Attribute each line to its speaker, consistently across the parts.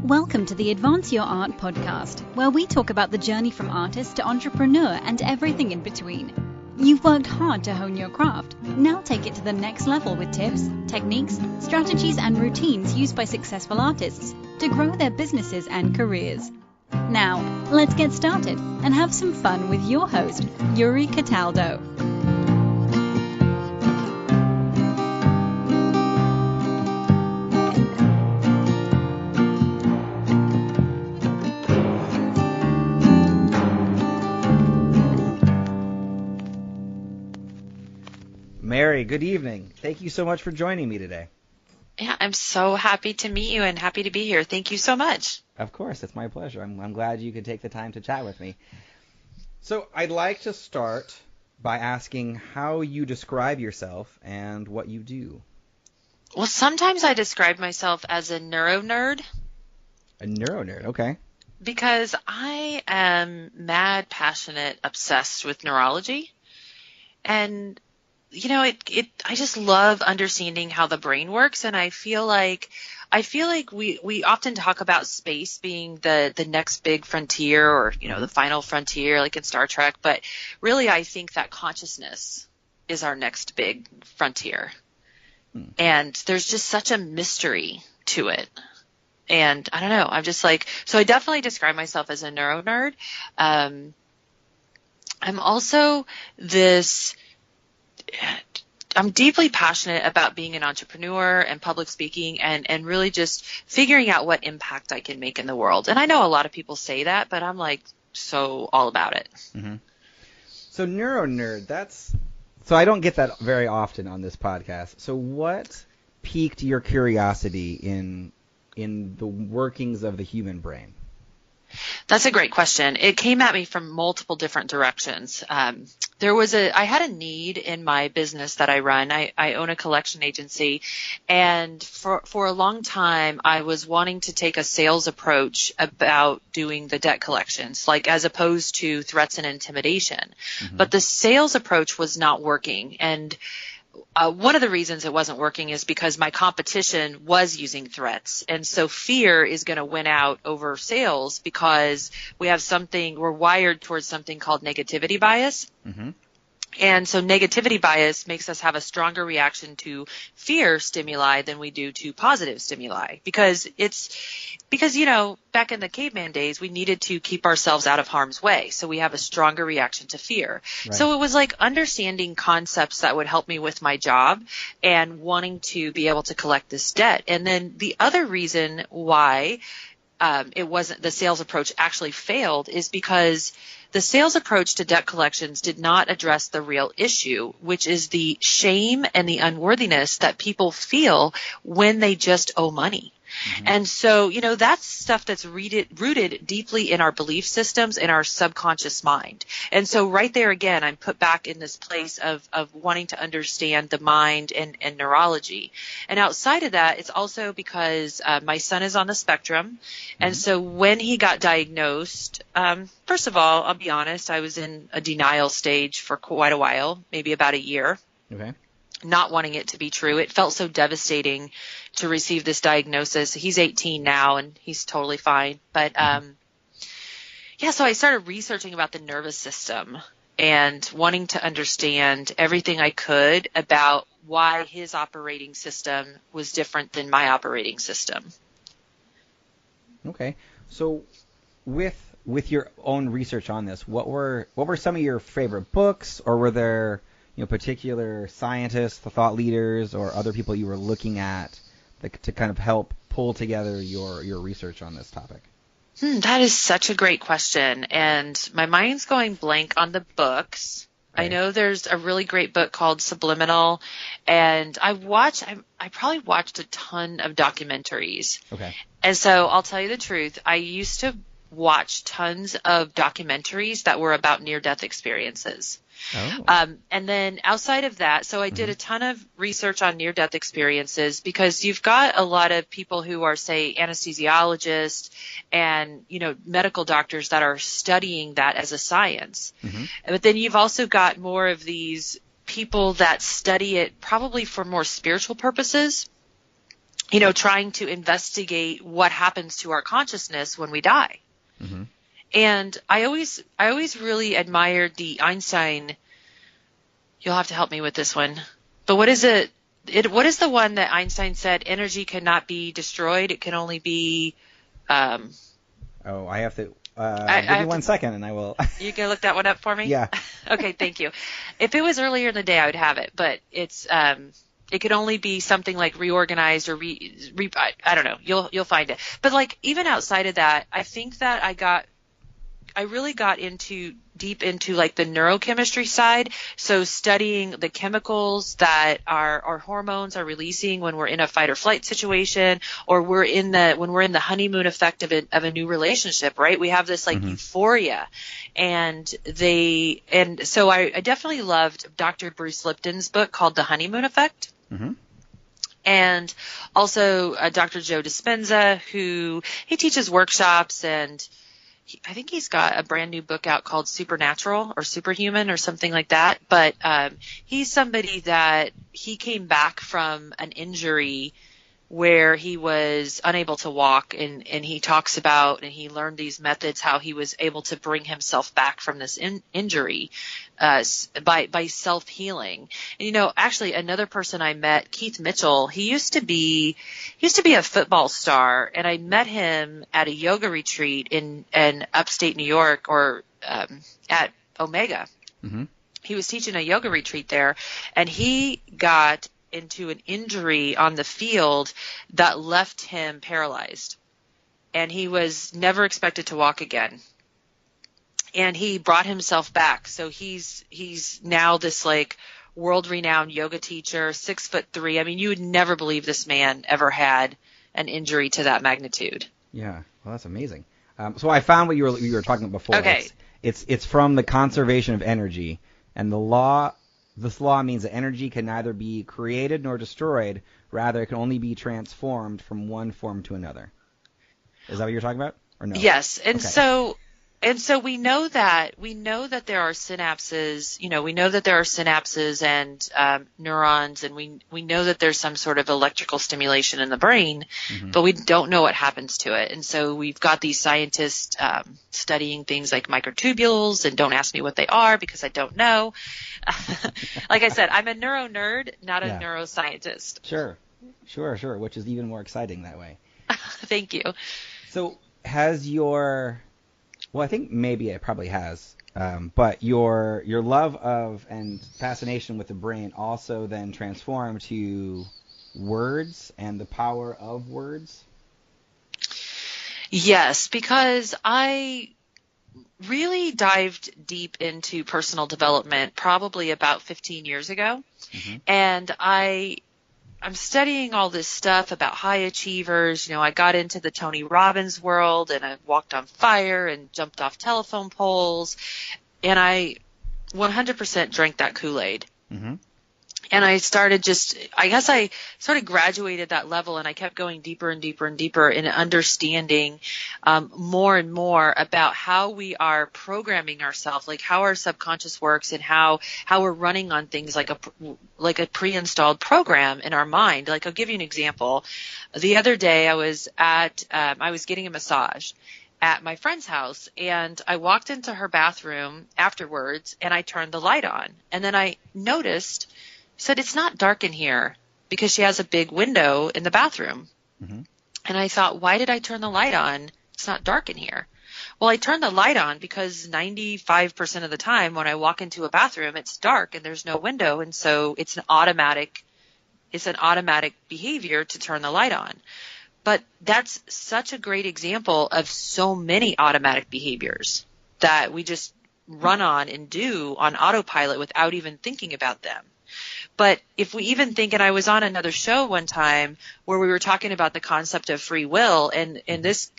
Speaker 1: Welcome to the Advance Your Art podcast, where we talk about the journey from artist to entrepreneur and everything in between. You've worked hard to hone your craft. Now take it to the next level with tips, techniques, strategies, and routines used by successful artists to grow their businesses and careers. Now, let's get started and have some fun with your host, Yuri Cataldo.
Speaker 2: Mary, good evening. Thank you so much for joining me today.
Speaker 3: Yeah, I'm so happy to meet you and happy to be here. Thank you so much.
Speaker 2: Of course, it's my pleasure. I'm glad you could take the time to chat with me. So I'd like to start by asking how you describe yourself and what you do.
Speaker 3: Well, sometimes I describe myself as a neuro nerd.
Speaker 2: A neuro nerd, okay.
Speaker 3: Because I am mad, passionate, obsessed with neurology. And you know, I just love understanding how the brain works, and I feel like we often talk about space being the next big frontier, or the final frontier, like in Star Trek. But really, I think that consciousness is our next big frontier, and there's just such a mystery to it. And I don't know, I'm just like, so I definitely describe myself as a neuro nerd. I'm also I'm deeply passionate about being an entrepreneur and public speaking and really just figuring out what impact I can make in the world. And I know a lot of people say that, but I'm like so all about it. Mm-hmm.
Speaker 2: So neuro nerd, so I don't get that very often on this podcast. So what piqued your curiosity in the workings of the human brain?
Speaker 3: That's a great question. It came at me from multiple different directions. I had a need in my business that I run. I own a collection agency, and for a long time, I was wanting to take a sales approach about doing the debt collections, like as opposed to threats and intimidation. Mm-hmm. But the sales approach was not working, and one of the reasons it wasn't working is because my competition was using threats. And so fear is going to win out over sales because we're wired towards something called negativity bias. Mm-hmm. And so negativity bias makes us have a stronger reaction to fear stimuli than we do to positive stimuli because back in the caveman days, we needed to keep ourselves out of harm's way. So we have a stronger reaction to fear. Right. So it was like understanding concepts that would help me with my job and wanting to be able to collect this debt. And then the other reason why the sales approach actually failed is because the sales approach to debt collections did not address the real issue, which is the shame and the unworthiness that people feel when they just owe money. Mm-hmm. And so, that's stuff that's rooted deeply in our belief systems, in our subconscious mind. And so right there again, I'm put back in this place of wanting to understand the mind and neurology. And outside of that, it's also because my son is on the spectrum. Mm-hmm. And so when he got diagnosed, first of all, I'll be honest, I was in a denial stage for quite a while, maybe about a year. Okay. Not wanting it to be true. It felt so devastating to receive this diagnosis. He's 18 now and he's totally fine. But, so I started researching about the nervous system and wanting to understand everything I could about why his operating system was different than my operating system.
Speaker 2: Okay. So with your own research on this, what were some of your favorite books, or were there particular scientists, thought leaders, or other people you were looking at to kind of help pull together your research on this topic?
Speaker 3: That is such a great question, and my mind's going blank on the books. Right. I know there's a really great book called Subliminal, and I probably watched a ton of documentaries. Okay. And so I'll tell you the truth, I used to watch tons of documentaries that were about near-death experiences. Oh. And then outside of that, so I did a ton of research on near-death experiences because you've got a lot of people who are, say, anesthesiologists and, medical doctors that are studying that as a science. Mm-hmm. But then you've also got more of these people that study it probably for more spiritual purposes. trying to investigate what happens to our consciousness when we die.
Speaker 2: Mm-hmm.
Speaker 3: And I always really admired the Einstein. You'll have to help me with this one. But what is it? What is the one that Einstein said? Energy cannot be destroyed. It can only be.
Speaker 2: I have to. Give me 1 second, and I will.
Speaker 3: You can look that one up for me.
Speaker 2: Yeah.
Speaker 3: Okay, thank you. If it was earlier in the day, I would have it, but it's. It could only be something like reorganized or I don't know. You'll find it. But like even outside of that, I think that I really got deep into like the neurochemistry side. So studying the chemicals that our hormones are releasing when we're in a fight or flight situation, or when we're in the honeymoon effect of a new relationship, right? We have this like euphoria, and so I definitely loved Dr. Bruce Lipton's book called The Honeymoon Effect.
Speaker 2: Mm-hmm.
Speaker 3: And also Dr. Joe Dispenza, who he teaches workshops, and I think he's got a brand new book out called Supernatural or Superhuman or something like that. But he's somebody that he came back from an injury where he was unable to walk, and he talks about, and he learned these methods, how he was able to bring himself back from this injury by self-healing. And, actually another person I met, Keith Mitchell, he used to be a football star, and I met him at a yoga retreat in upstate New York, or at Omega.
Speaker 2: Mm-hmm.
Speaker 3: He was teaching a yoga retreat there, and he got into an injury on the field that left him paralyzed, and he was never expected to walk again. And he brought himself back. So he's now this like world-renowned yoga teacher, 6'3". I mean, you would never believe this man ever had an injury to that magnitude.
Speaker 2: Yeah, well, that's amazing. So I found what you were talking about before.
Speaker 3: Okay,
Speaker 2: it's from the conservation of energy, and this law means that energy can neither be created nor destroyed. Rather, it can only be transformed from one form to another. Is that what you're talking about, or no?
Speaker 3: Yes, and
Speaker 2: okay.
Speaker 3: so we know that there are synapses. We know that there are synapses and neurons, and we know that there's some sort of electrical stimulation in the brain, but we don't know what happens to it. And so we've got these scientists studying things like microtubules, and don't ask me what they are because I don't know. Like I said, I'm a neuro nerd, not a neuroscientist.
Speaker 2: Sure, which is even more exciting that way.
Speaker 3: Thank you.
Speaker 2: So I think maybe it probably has, but your love of and fascination with the brain also then transformed to words and the power of words?
Speaker 3: Yes, because I really dived deep into personal development probably about 15 years ago.
Speaker 2: Mm-hmm.
Speaker 3: And I'm studying all this stuff about high achievers. I got into the Tony Robbins world, and I walked on fire and jumped off telephone poles, and I 100% drank that Kool-Aid.
Speaker 2: Mm-hmm.
Speaker 3: And I guess I sort of graduated that level, and I kept going deeper and deeper and deeper in understanding more and more about how we are programming ourselves, like how our subconscious works, and how we're running on things like a pre-installed program in our mind. Like, I'll give you an example. The other day I was getting a massage at my friend's house, and I walked into her bathroom afterwards, and I turned the light on, and then I noticed, said, it's not dark in here, because she has a big window in the bathroom.
Speaker 2: Mm-hmm.
Speaker 3: And I thought, why did I turn the light on? It's not dark in here. Well, I turned the light on because 95% of the time when I walk into a bathroom, it's dark and there's no window. And so it's an automatic behavior to turn the light on. But that's such a great example of so many automatic behaviors that we just run on and do on autopilot without even thinking about them. But if we even think, and I was on another show one time where we were talking about the concept of free will, and this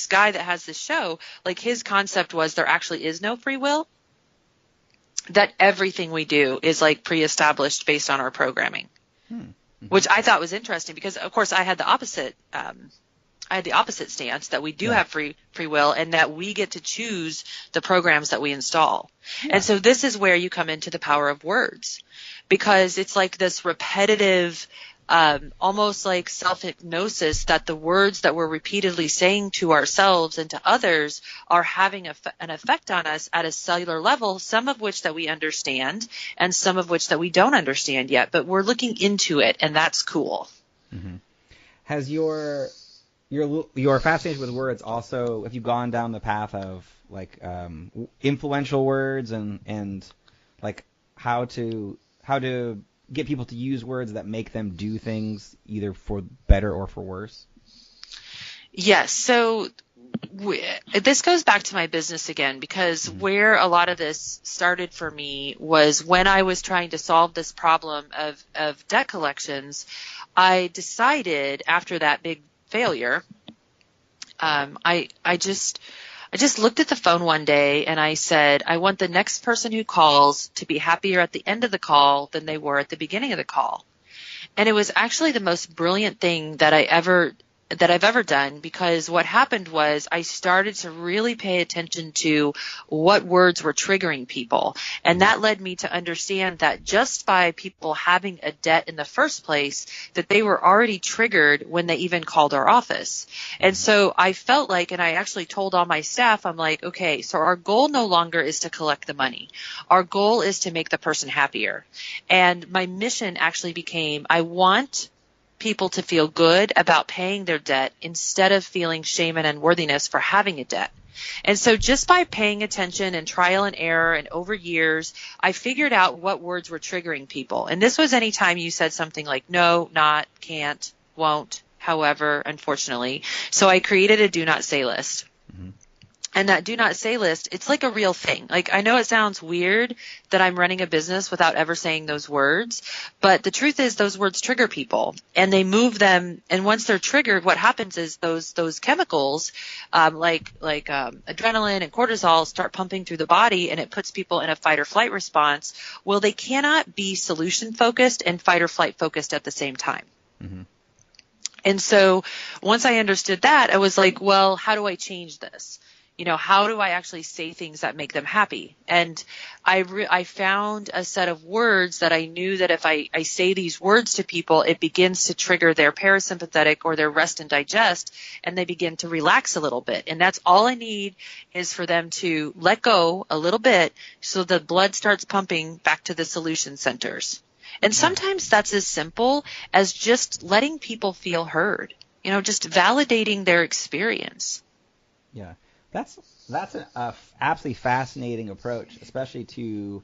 Speaker 3: guy that has this show, like, his concept was there actually is no free will, that everything we do is like pre-established based on our programming, which I thought was interesting because, of course, I had the opposite stance that we do have free will, and that we get to choose the programs that we install. Yeah. And so this is where you come into the power of words, because it's like this repetitive almost like self-hypnosis, that the words that we're repeatedly saying to ourselves and to others are having an effect on us at a cellular level, some of which that we understand and some of which that we don't understand yet, but we're looking into it, and that's cool.
Speaker 2: Mm-hmm. Has your fascination with words also, have you gone down the path of like influential words and like how to get people to use words that make them do things either for better or for worse?
Speaker 3: Yes. So this goes back to my business again, because where a lot of this started for me was when I was trying to solve this problem of debt collections. I decided after that big failure, I just looked at the phone one day and I said, I want the next person who calls to be happier at the end of the call than they were at the beginning of the call. And it was actually the most brilliant thing that I've ever done, because what happened was I started to really pay attention to what words were triggering people. And that led me to understand that just by people having a debt in the first place, that they were already triggered when they even called our office. And so I felt like, and I actually told all my staff, I'm like, okay, so our goal no longer is to collect the money. Our goal is to make the person happier. And my mission actually became, I want people to feel good about paying their debt instead of feeling shame and unworthiness for having a debt. And so just by paying attention and trial and error and over years, I figured out what words were triggering people. And this was any time you said something like no, not, can't, won't, however, unfortunately. So I created a do not say list. Mm-hmm. And that do not say list, it's like a real thing. Like, I know it sounds weird that I'm running a business without ever saying those words, but the truth is those words trigger people and they move them. And once they're triggered, what happens is those chemicals, like adrenaline and cortisol start pumping through the body, and it puts people in a fight or flight response. Well, they cannot be solution focused and fight or flight focused at the same time. Mm-hmm. And so once I understood that, I was like, well, how do I change this? You know, how do I actually say things that make them happy? And I found a set of words that I knew that if I say these words to people, it begins to trigger their parasympathetic or their rest and digest, and they begin to relax a little bit. And that's all I need is for them to let go a little bit so the blood starts pumping back to the solution centers. And sometimes that's as simple as just letting people feel heard, you know, just validating their experience.
Speaker 2: Yeah. That's an absolutely fascinating approach, especially to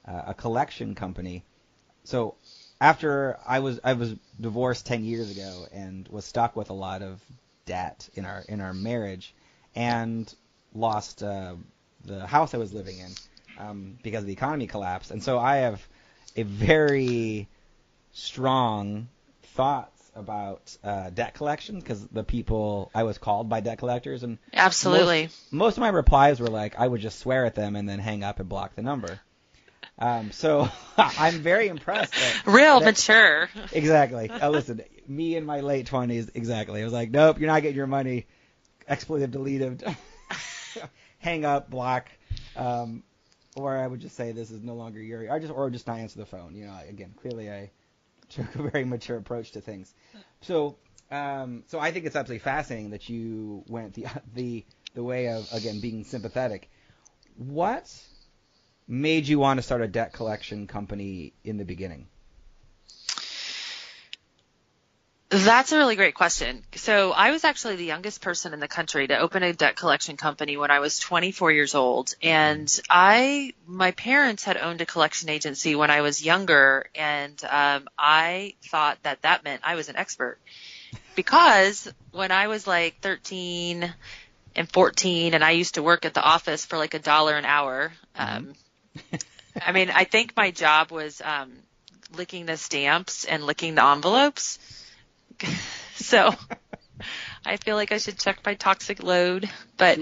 Speaker 2: a collection company. So after I was divorced 10 years ago and was stuck with a lot of debt in our marriage, and lost the house I was living in because the economy collapsed. And so I have a very strong thoughts about debt collection, because the people I was called by debt collectors, and
Speaker 3: absolutely
Speaker 2: most of my replies were like I would just swear at them and then hang up and block the number. So I'm very impressed.
Speaker 3: Mature.
Speaker 2: Exactly. Listen, me in my late 20s, exactly. I was like, nope, you're not getting your money. Expletive deleted. Hang up, block. Or I would just say this is no longer your. Or just not answer the phone. You know, again, clearly I took a very mature approach to things. So I think it's absolutely fascinating that you went the way of, again, being sympathetic. What made you want to start a debt collection company in the beginning?
Speaker 3: That's a really great question. So I was actually the youngest person in the country to open a debt collection company when I was 24 years old. And my parents had owned a collection agency when I was younger, and I thought that meant I was an expert. Because when I was like 13 and 14, and I used to work at the office for like $1 an hour, I mean, I think my job was licking the stamps and licking the envelopes. So I feel like I should check my toxic load. But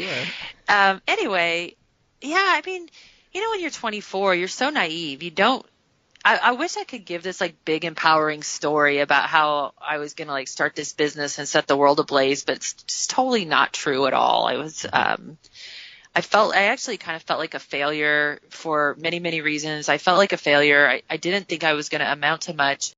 Speaker 3: anyway, yeah, I mean, you know, when you're 24, you're so naive. You don't – I wish I could give this, like, big empowering story about how I was going to, like, start this business and set the world ablaze, but it's just totally not true at all. I actually kind of felt like a failure for many, many reasons. I felt like a failure. I didn't think I was going to amount to much.